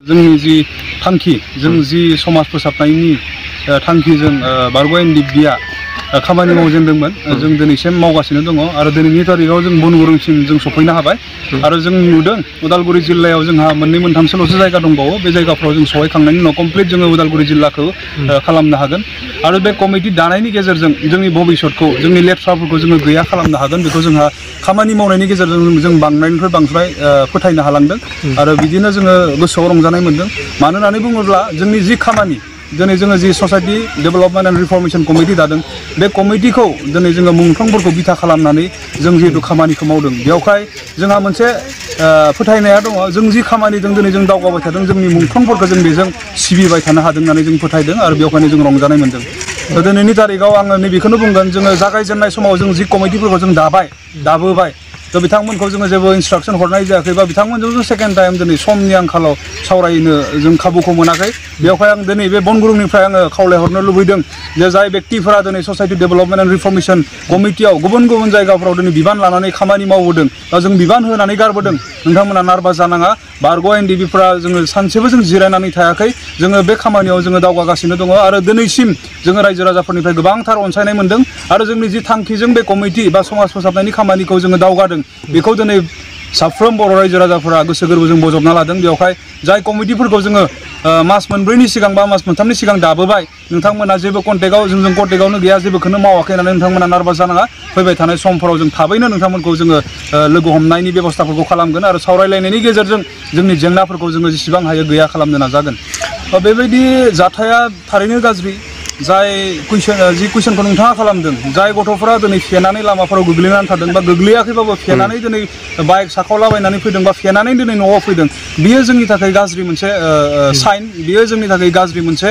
जोंनि जि थांखि जों जि समाज फोसाबनायनि थांखिजों बारग' एनडिएफबि खामानि मावजेनदोंमोन जों दिनैसिम मावगासिनो दङ आरो दिनैनि तारिखाव जों बनगुरुंसिम जों सफैनो हाबाय आरो जों नुदों उदालगुरि जिल्लायाव जोंहा मोननै मोनथामसोल'सो जायगा दंबावो बे जायगाफ्राव जों सहैखांनायनि उनाव कमप्लिट जोङो उदालगुरि जिल्लाखौ खालामनो हागोन आरो बे कमिटि दानायनि गेजेरजों जोंनि भबिष्यतखौ जोंनि लेथ्राफोरखौ जोङो गैया खालामनो हागोन बेखौ जोंहा खामानि मावनायनि गेजेरजों जों बांनायनिफ्राय बांद्राय फोथायनो हालांदों आरो बिदिनो जोङो गोसोआव रंजानाय मोनदों मानो होननानै बुङोब्ला जोंनि जि खामानि दिनै जोङो जि ससाइटि डेभेलपमेन्ट एन्ड रिफर्मेशन कमिटि दादों बे कमिटिखौ दिनै जोङो मुंख्लंफोरखौ बिथा खालामनानै जों जिहेतु खामानिखौ मावदों बेवहाय जोंहा मोनसे फोथायनाया दङ जों जि खामानिजों दिनै जों दावगाबाय थादों जोंनि मुंख्लंफोरखौ जों बेजों सिबिबाय थानो हादों होननानै जों फोथायदों आरो बेवहायनो जों रंजानाय मोनदों दिनैनि तारिखाव आङो नैबेखौनो बुंगोन जोङो जागायजेननाय समाव जों जि कमिटिफोरखौ जों दाबोबाय थ' बिथांमोनखौ जोङो जेबो इन्सट्राक्सन हरनाय जायाखै बा बिथांमोनजों जों सेकेन्ड टाइम दिनै समनि आंखालाव सावरायनो जों खाबुखौ मोनाखै बेवहाय आं दिनै बे बनगुरुंनिफ्राय आङो खावलायहरनो लुबैदों जे जाय व्यक्तिफोरा दिनै ससाइटि डेभेलपमेन्ट एन्ड रिफर्मेशन कमिटियाव गुबुन गुबुन जायगाफोराव दिनै बिबान लानानै खामानि मावबोदों बा जों बिबान होनानै गारबोदों नोंथांमोना नार्भास जानाङा बारग' एनडिएफबिफोरा जोङो सानसेबो जों जिरायनानै थायाखै जोङो बे खामानियाव जोङो दावगागासिनो दङ आरो दिनैसिम जोङो रायजो राजाफोरनिफ्राय गोबांथार अनसायनाय मोनदों आरो जोंनि जि थांखिजों बे कमिटि बा समाज फोसाबनायनि खामानिखौ जोङो दावगादों बेखौ दिनै साफ्रोम बर' रायजो राजाफोरा गोसो गोरबोजों बजबना लादों बेवहाय जाय कमिटिफोरखौ जोङो मास मोनब्रैनि सिगां बा मास मोनथामनि सिगां दाबोबाय नोंथांमोना जेबो कन्टेक्टआव जोंजों कन्टेक्टआवनो गैया जेबोखौनो मावाखै होननानै नोंथांमोना नार्भास जानाङा फैबाय थानाय समफोराव जों थाबैनो नोंथांमोनखौ जोङो लोगो हमनायनि बेब'स्थाफोरखौ खालामगोन आरो सावरायलायनायनि गेजेरजों जोंनि जेंनाफोरखौ जोङो जेसेबां हायो गैया खालामनो नाजागोन बेबायदि जाथाया थारैनो गाज्रि जाय जि कुइसनखौ नोंथाङा खालामदों जाय गथ'फोरा दिनै फेनानै लामाफोराव गोग्लैनानै थादों बा गोग्लैयाखैबाबो फेनानै दिनै बाइक साखावलाबायनानै फैदों बा फेनानै दिनै न'आव फैदों बियो जोंनि थाखाय गाज्रि मोनसे साइन बियो जोंनि थाखाय गाज्रि मोनसे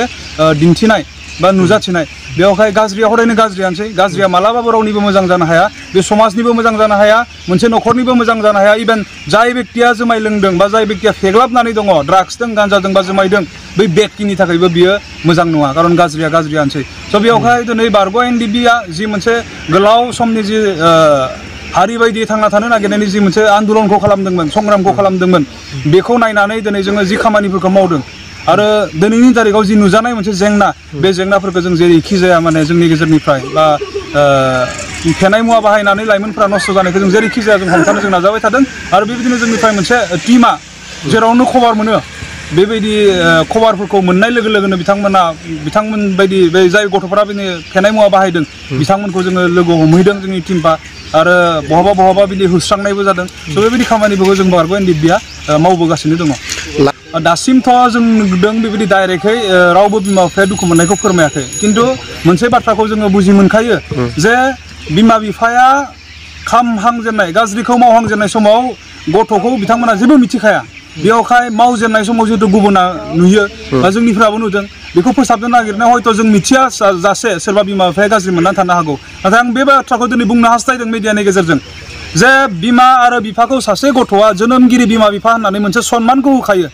दिन्थिनाय बा नुजाथिनाय बेवहाय गाज्रिया हदायनो गाज्रियानोसै गाज्रिया मालाबाबो रावनिबो मोजां जानो हाया बे समाजनिबो मोजां जानो हाया मोनसे न'खरनिबो मोजां जानो हाया इभेन जाय बेक्तिया जुमाय लोंदों बा जाय बेक्तिया फेग्लाबनानै दङ ड्राग्सजों गान्जाजों बा जुमायदों बै बेक्तिनि थाखायबो बियो मोजां नङा खारन गाज्रिया गाज्रियानोसै स' बेवहाय दिनै बारग' एनडिएफबिआ जि मोनसे गोलाव समनि जि हारि बायदि थांना थानो नागिरनायनि जि मोनसे आन्दलनखौ खालामदोंमोन संग्रामखौ खालामदोंमोन बेखौ नायनानै दिनै जोङो जि खामानिफोरखौ मावदों आरो दिनैनि तारिखाव जि नुजानाय मोनसे जेंना बे जेंनाफोरखौ जों जेरैखि जाया माने जोंनि गेजेरनिफ्राय बा फेनाय मुवा बाहायनानै लाइमोनफोरा नस्थ' जानायखौ जों जेरैखि जाया जों हमथानो जों नाजाबाय थादों आरो बेबायदिनो जोंनिफ्राय मोनसे टिमा जेरावनो खबर मोनो बेबायदि खबरफोरखौ मोननाय लोगो लोगोनो बिथांमोन बायदि बे जाय गथ'फोरा बिदिनो फेनाय मुवा बाहायदों बिथांमोनखौ जोङो लोगो हमहैदों जोंनि टिमफा आरो बहाबा बिदि होस्रांनायबो जादों स' बेबायदि खामानिफोरखौ जों बारग' एनडिएफबिआ मावबोगासिनो दङ दासिमथ' जों नुदों बेबायदि डाइरेक्टहै रावबो बिमा बिफाया दुखु मोननायखौ फोरमायाखै खिन्थु मोनसे बाथ्राखौ जोङो बुजि मोनखायो जे बिमा बिफाया खामहांजेननाय गाज्रिखौ मावहांजेननाय समाव गथ'खौ बिथांमोना जेबो मिथिखाया बेयावहाय मावजेननाय समाव जिहेतु गुबुना नुयो बा जोंनिफ्राबो नुदों बेखौ फोसाबनो नागिरनायाव हयथ' जों मिथिया जासे सोरबा बिमा बिफाया गाज्रि मोननानै थानो हागौ नाथाय आं बे बाथ्राखौ दिनै बुंनो हास्थायदों मिडियानि गेजेरजों जे बिमा आरो बिफाखौ सासे गथ'आ जोनोमगिरि बिमा बिफा होननानै मोनसे सनमानखौ होखायो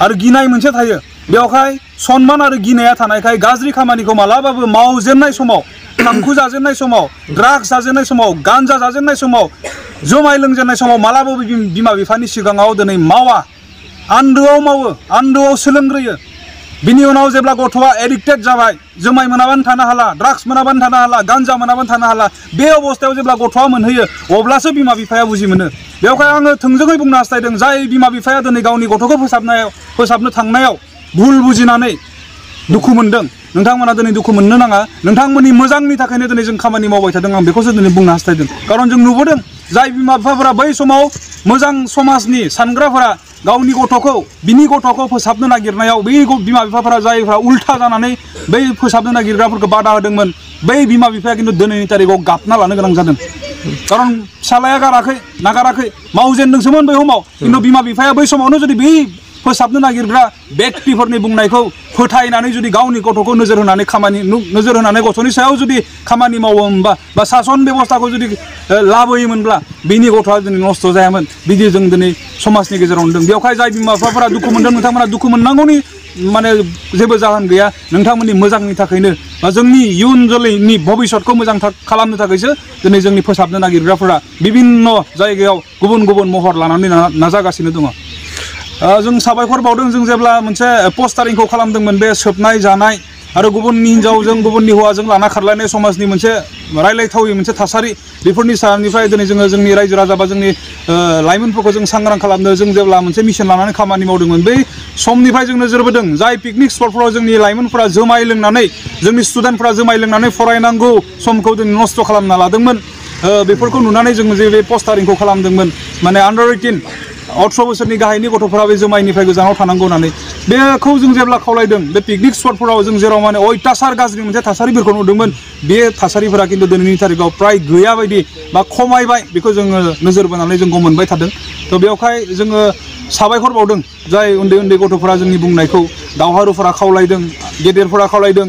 आरो गिनाय मोनसे थायो बेवहाय सनमान आरो गिनाया थानायखाय गाज्रि खामानिखौ मालाबाबो मावजेननाय समाव थांखु जाजेननाय समाव ड्राग्स जाजेननाय समाव गान्जा जाजेननाय समाव जुमाय लोंजेननाय समाव मालाबाबो बिमा बिफानि सिगाङाव दिनै मावा आन्दोआव मावो आन्दोआव सोलोंग्रोयो बिनि उनाव जेब्ला गथ'आ एडिक्टेड जाबाय जुमाय मोनाबानो थानो हाला ड्राग्स मोनाबानो थानो हाला गान्जा मोनाबानो थानो हाला बे अबस्थायाव जेब्ला गथ'आ मोनहैयो अब्लासो बिमा बिफाया बुजि मोनो बेवहाय आङो थोंजोङै बुंनो हास्थायदों जाय बिमा बिफाया दिनै गावनि गथ'खौ फोसाबनो थांनायाव भुल बुजिनानै दुखु मोनदों नोंथांमोना दिनै दुखु मोननो नाङा नोंथांमोननि मोजांनि थाखायनो दिनै जों खामानि मावबाय थादों आं बेखौसो दिनै बुंनो हास्थायदों खारन जों नुबोदों जाय बिमा बिफाफोरा बै समाव मोजां समाजनि सानग्राफोरा गावनि गथ'खौ फोसाबनो नागिरनायाव बै बिमा बिफाफोरा जायफ्रा उल्था जानानै बै फोसाबनो नागिरग्राफोरखौ बादा होदोंमोन बै बिमा बिफाया खिन्थु दिनैनि तारिखाव गाबना लानो गोनां जादों खारन फिसालाया नागाराखै मावजेनदोंसोमोन बै समाव खिन्थु बिमा बिफाया बै समावनो जुदि बै फोसाबनो नागिरग्रा व्यक्तिफोरनि बुंनायखौ फोथायनानै जुदि गावनि गथ'खौ नोजोर होनानै गथ'नि सायाव जुदि खामानि मावोमोनबा बा सासन बेबस्थाखौ जुदि लाबोयोमोनब्ला बिनि गथ'आ दिनै नस्थ' जायामोन बिदि जों दिनै समाजनि गेजेराव नुदों बेवहाय जाय बिमा बिफाफोरा दुखु मोनदों नोंथांमोना दुखु मोननांगौनि माने जेबो जाहोन गैया नोंथांमोननि मोजांनि थाखायनो बा जोंनि इयुन जोलैनि भबिष्यतखौ मोजां खालामनो थाखायसो दिनै जोंनि फोसाबनो नागिरग्राफोरा बिभिन्न जायगायाव गुबुन गुबुन महर लानानै नाजागासिनो दङ जों साबायखर बावदों जों जेब्ला मोनसे पस्टारिंखौ खालामदोंमोन बे सोबनाय जानाय आरो गुबुननि हिन्जावजों गुबुननि हौवाजों लाना खारलायनाय समाजनि मोनसे रायलायथावै मोनसे थासारि बेफोरनि सानिफ्राय दिनै जोङो जोंनि रायजो राजा बा जोंनि लाइमोनफोरखौ जों सांग्रां खालामनो जों जेब्ला मोनसे मिशन लानानै खामानि मावदोंमोन बै समनिफ्राय जों नोजोर बोदों जाय पिकनिक स्पटफोराव जोंनि लाइमोनफोरा जुमाय लोंनानै जोंनि स्टुडेन्टफोरा जुमाय लोंनानै फरायनांगौ समखौ जों नस्थ' खालामना लादोंमोन बेफोरखौ नुनानै जों जे बे पस्टारिंखौ खालामदोंमोन माने आन्डार 18 18 बोसोरनि गाहायनि गथ'फोरा बे जुमायनिफ्राय गोजानाव थानांगौ होननानै बेखौ जों जेब्ला खावलायदों बे पिकनिक स्पटफोराव जों जेराव माने अयथासार गाज्रि मोनसे थासारिफोरखौ नुदोंमोन बे थासारिफोरा खिन्थु दिनैनि थारिखआव प्राय गैया बायदि बा खमायबाय बेखौ जोङो नोजोर बोनानै जों मोनबाय थादों थ' बेवहाय जोङो साबायखर बावदों जाय उन्दै उन्दै गथ'फोरा जोंनि बुंनायखौ दावहारुफोरा खावलायदों गेदेरफोरा खावलायदों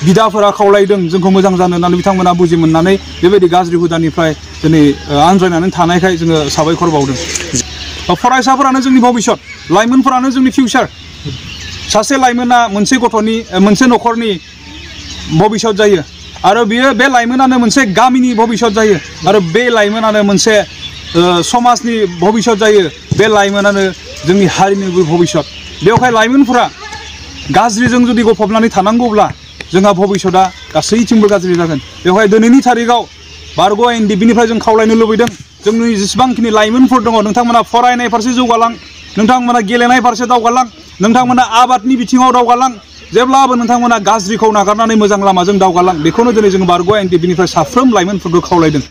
बिदाफोरा खावलायदों जोंखौ मोजां जानो होननानै बिथांमोना बुजि मोननानै बेबायदि गाज्रि हुदानिफ्राय दिनै आनज्रायनानै थानायखाय जोङो साबायखर बावदों फरायसाफोरानो जोंनि भबिष्यत लाइमोनफोरानो जोंनि फिउचार सासे लाइमोना मोनसे गथ'नि मोनसे न'खरनि भबिष्यत जायो आरो बियो बे लाइमोनानो मोनसे गामिनि भबिष्यत जायो आरो बे लाइमोनानो मोनसे समाजनि भबिष्यत जायो बे लाइमोनानो जोंनि हारिनिबो भबिष्यत बेवहाय लाइमोनफोरा गाज्रिजों जुदि गफबनानै थानांगौब्ला जोंहा भबिष्यतआ गासैथिंबो गाज्रि जागोन बेवहाय दिनैनि थारिखआव बारग' एनडिपिनिफ्राय जों खावलायनो लुबैदों जोंनि जेसेबांखिनि लाइमोनफोर दङ नोंथांमोना फरायनाय फारसे जौगालां नोंथांमोना गेलेनाय फारसे दावगालां नोंथांमोना आबादनि बिथिङाव दावगालां जेब्लाबो नोंथांमोना गाज्रिखौ नागारनानै मोजां लामाजों दावगालां बेखौनो दिनै जों बारग' एनडिपिनिफ्राय साफ्रोम लाइमोनफोरखौ खावलायदों